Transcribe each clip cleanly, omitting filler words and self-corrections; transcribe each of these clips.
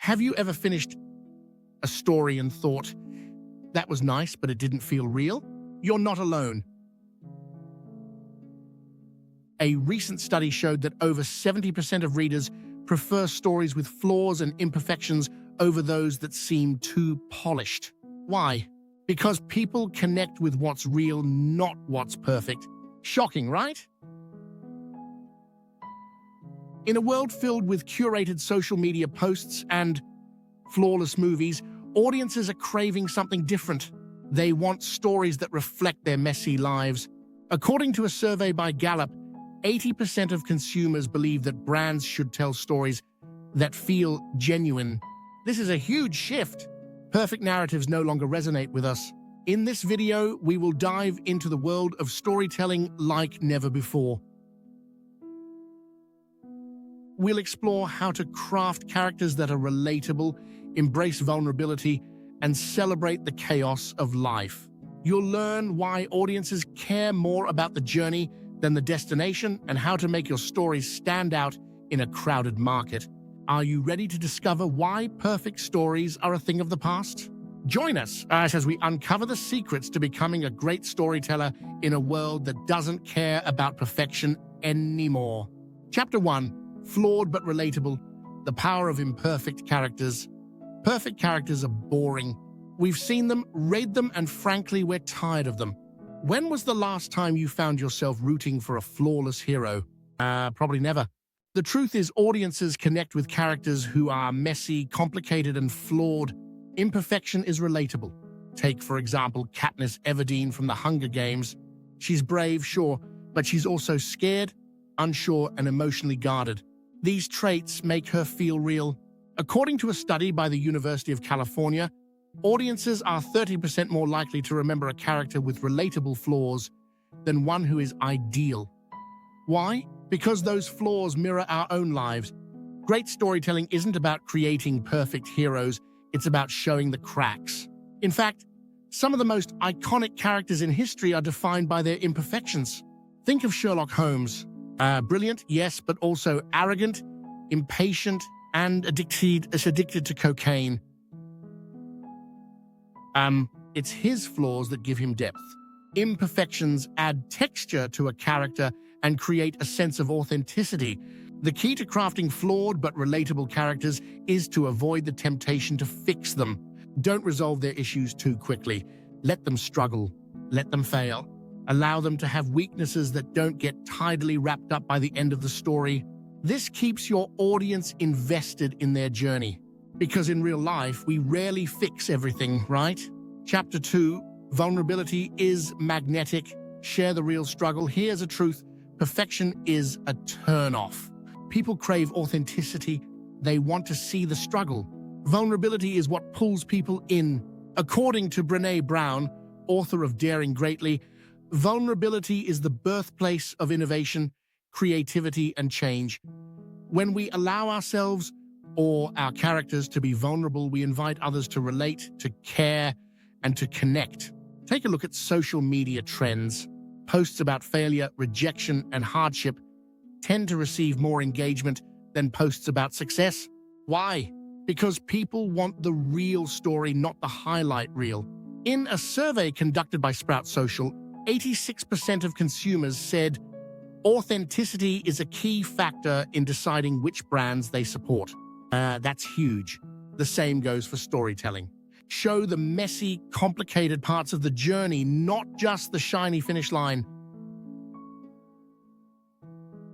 Have you ever finished a story and thought, that was nice, but it didn't feel real? You're not alone. A recent study showed that over 70% of readers prefer stories with flaws and imperfections over those that seem too polished. Why? Because people connect with what's real, not what's perfect. Shocking, right? In a world filled with curated social media posts and flawless movies, audiences are craving something different. They want stories that reflect their messy lives. According to a survey by Gallup, 80% of consumers believe that brands should tell stories that feel genuine. This is a huge shift. Perfect narratives no longer resonate with us. In this video, we will dive into the world of storytelling like never before. We'll explore how to craft characters that are relatable, embrace vulnerability, and celebrate the chaos of life. You'll learn why audiences care more about the journey than the destination and how to make your stories stand out in a crowded market. Are you ready to discover why perfect stories are a thing of the past? Join us as we uncover the secrets to becoming a great storyteller in a world that doesn't care about perfection anymore. Chapter 1. Flawed but relatable. The power of imperfect characters. Perfect characters are boring. We've seen them, read them, and frankly, we're tired of them. When was the last time you found yourself rooting for a flawless hero? Probably never. The truth is, audiences connect with characters who are messy, complicated, and flawed. Imperfection is relatable. Take, for example, Katniss Everdeen from The Hunger Games. She's brave, sure, but she's also scared, unsure, and emotionally guarded. These traits make her feel real. According to a study by the University of California, audiences are 30% more likely to remember a character with relatable flaws than one who is ideal. Why? Because those flaws mirror our own lives. Great storytelling isn't about creating perfect heroes, it's about showing the cracks. In fact, some of the most iconic characters in history are defined by their imperfections. Think of Sherlock Holmes. Brilliant, yes, but also arrogant, impatient, and addicted to cocaine. It's his flaws that give him depth. Imperfections add texture to a character and create a sense of authenticity. The key to crafting flawed but relatable characters is to avoid the temptation to fix them. Don't resolve their issues too quickly. Let them struggle. Let them fail. Allow them to have weaknesses that don't get tidily wrapped up by the end of the story. This keeps your audience invested in their journey. Because in real life, we rarely fix everything, right? Chapter 2, Vulnerability is magnetic. Share the real struggle. Here's a truth. Perfection is a turn-off. People crave authenticity. They want to see the struggle. Vulnerability is what pulls people in. According to Brené Brown, author of Daring Greatly, vulnerability is the birthplace of innovation, creativity, and change. When we allow ourselves or our characters to be vulnerable, we invite others to relate, to care, and to connect. Take a look at social media trends. Posts about failure, rejection, and hardship tend to receive more engagement than posts about success. Why? Because people want the real story, not the highlight reel. In a survey conducted by Sprout Social, 86% of consumers said authenticity is a key factor in deciding which brands they support. That's huge. The same goes for storytelling. Show the messy, complicated parts of the journey, not just the shiny finish line.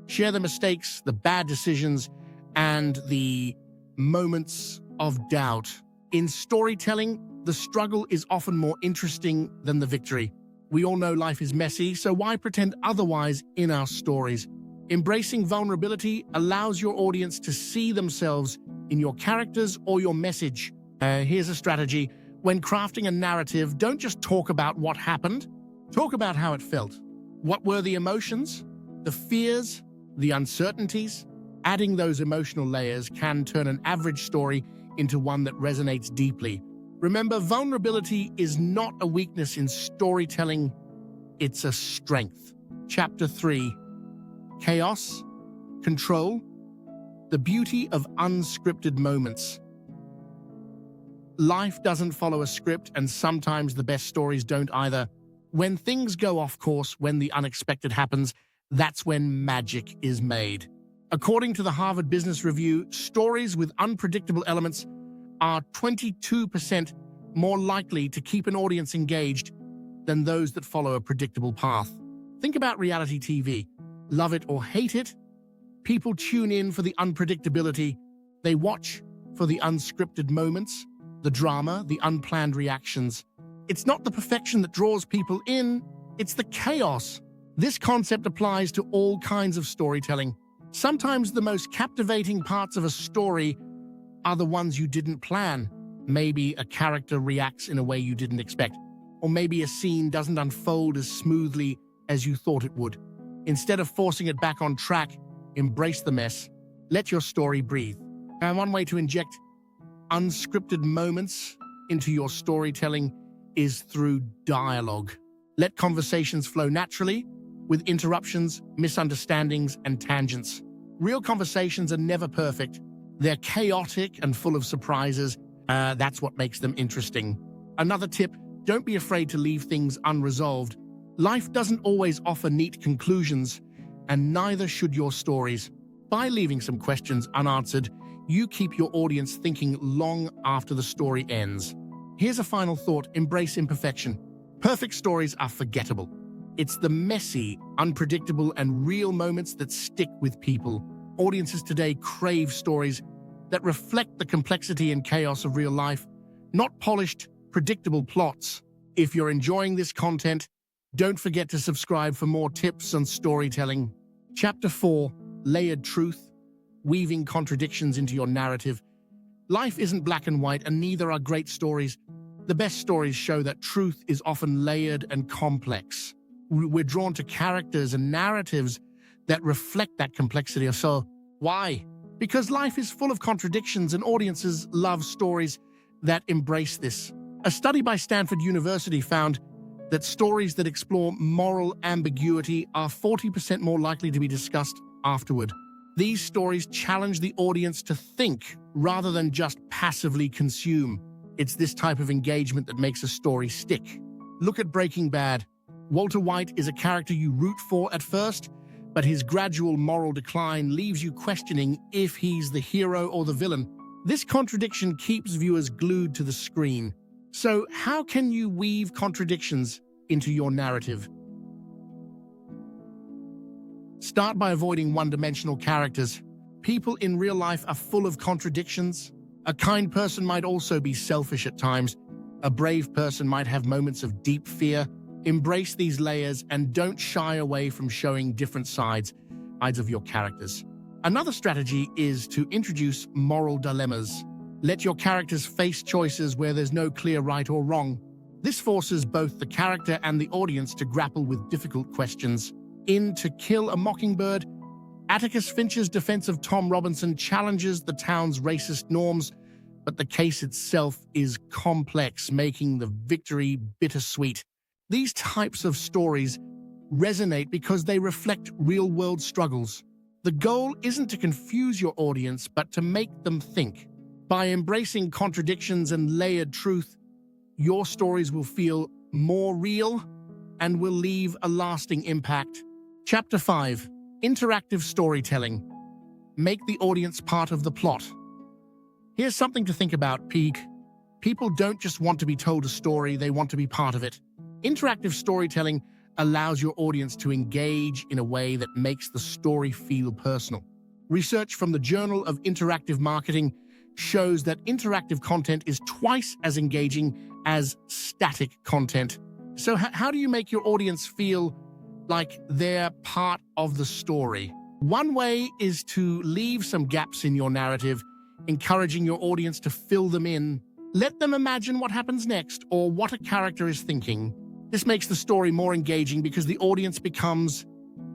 Share the mistakes, the bad decisions, and the moments of doubt. In storytelling, the struggle is often more interesting than the victory. We all know life is messy, so why pretend otherwise in our stories? Embracing vulnerability allows your audience to see themselves in your characters or your message. Here's a strategy. When crafting a narrative, don't just talk about what happened. Talk about how it felt. What were the emotions, the fears, the uncertainties? Adding those emotional layers can turn an average story into one that resonates deeply. Remember, vulnerability is not a weakness in storytelling, it's a strength. Chapter 3, Chaos, Control, the Beauty of Unscripted Moments. Life doesn't follow a script, and sometimes the best stories don't either. When things go off course, when the unexpected happens, that's when magic is made. According to the Harvard Business Review, stories with unpredictable elements are 22% more likely to keep an audience engaged than those that follow a predictable path. Think about reality TV. Love it or hate it, people tune in for the unpredictability. They watch for the unscripted moments, the drama, the unplanned reactions. It's not the perfection that draws people in, it's the chaos. This concept applies to all kinds of storytelling. Sometimes the most captivating parts of a story are the ones you didn't plan. Maybe a character reacts in a way you didn't expect, or maybe a scene doesn't unfold as smoothly as you thought it would. Instead of forcing it back on track, embrace the mess. Let your story breathe. And one way to inject unscripted moments into your storytelling is through dialogue. Let conversations flow naturally, with interruptions, misunderstandings, and tangents. Real conversations are never perfect. They're chaotic and full of surprises. That's what makes them interesting. Another tip, don't be afraid to leave things unresolved. Life doesn't always offer neat conclusions, and neither should your stories. By leaving some questions unanswered, you keep your audience thinking long after the story ends. Here's a final thought, embrace imperfection. Perfect stories are forgettable. It's the messy, unpredictable, and real moments that stick with people. Audiences today crave stories that reflect the complexity and chaos of real life, not polished, predictable plots. If you're enjoying this content, don't forget to subscribe for more tips on storytelling. Chapter 4, Layered Truth, Weaving Contradictions into Your Narrative. Life isn't black and white, and neither are great stories. The best stories show that truth is often layered and complex. We're drawn to characters and narratives that reflect that complexity. So, why? Because life is full of contradictions, and audiences love stories that embrace this. A study by Stanford University found that stories that explore moral ambiguity are 40% more likely to be discussed afterward. These stories challenge the audience to think rather than just passively consume. It's this type of engagement that makes a story stick. Look at Breaking Bad. Walter White is a character you root for at first, but his gradual moral decline leaves you questioning if he's the hero or the villain. This contradiction keeps viewers glued to the screen. So, how can you weave contradictions into your narrative? Start by avoiding one-dimensional characters. People in real life are full of contradictions. A kind person might also be selfish at times. A brave person might have moments of deep fear. Embrace these layers and don't shy away from showing different sides of your characters. Another strategy is to introduce moral dilemmas. Let your characters face choices where there's no clear right or wrong. This forces both the character and the audience to grapple with difficult questions. In To Kill a Mockingbird, Atticus Finch's defense of Tom Robinson challenges the town's racist norms, but the case itself is complex, making the victory bittersweet. These types of stories resonate because they reflect real-world struggles. The goal isn't to confuse your audience, but to make them think. By embracing contradictions and layered truth, your stories will feel more real and will leave a lasting impact. Chapter 5, Interactive Storytelling. Make the audience part of the plot. Here's something to think about, Peak. People don't just want to be told a story, they want to be part of it. Interactive storytelling allows your audience to engage in a way that makes the story feel personal. Research from the Journal of Interactive Marketing shows that interactive content is twice as engaging as static content. So how do you make your audience feel like they're part of the story? One way is to leave some gaps in your narrative, encouraging your audience to fill them in. Let them imagine what happens next or what a character is thinking. This makes the story more engaging because the audience becomes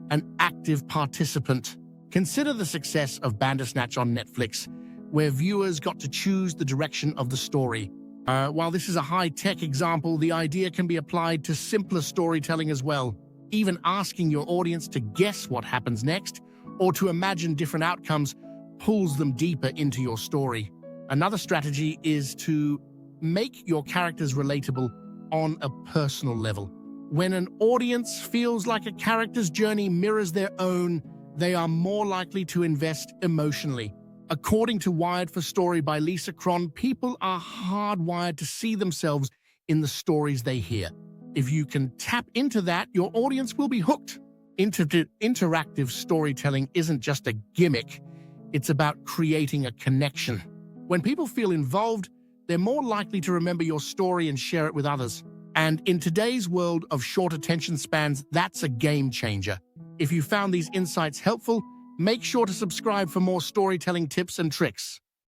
an active participant. Consider the success of Bandersnatch on Netflix, where viewers got to choose the direction of the story. While this is a high-tech example, the idea can be applied to simpler storytelling as well. Even asking your audience to guess what happens next or to imagine different outcomes pulls them deeper into your story. Another strategy is to Make your characters relatable on a personal level. When an audience feels like a character's journey mirrors their own, they are more likely to invest emotionally. According to Wired for Story by Lisa Cron, people are hardwired to see themselves in the stories they hear. If you can tap into that, your audience will be hooked. Interactive storytelling isn't just a gimmick, it's about creating a connection. When people feel involved, they're more likely to remember your story and share it with others. And in today's world of short attention spans, that's a game changer. If you found these insights helpful, make sure to subscribe for more storytelling tips and tricks.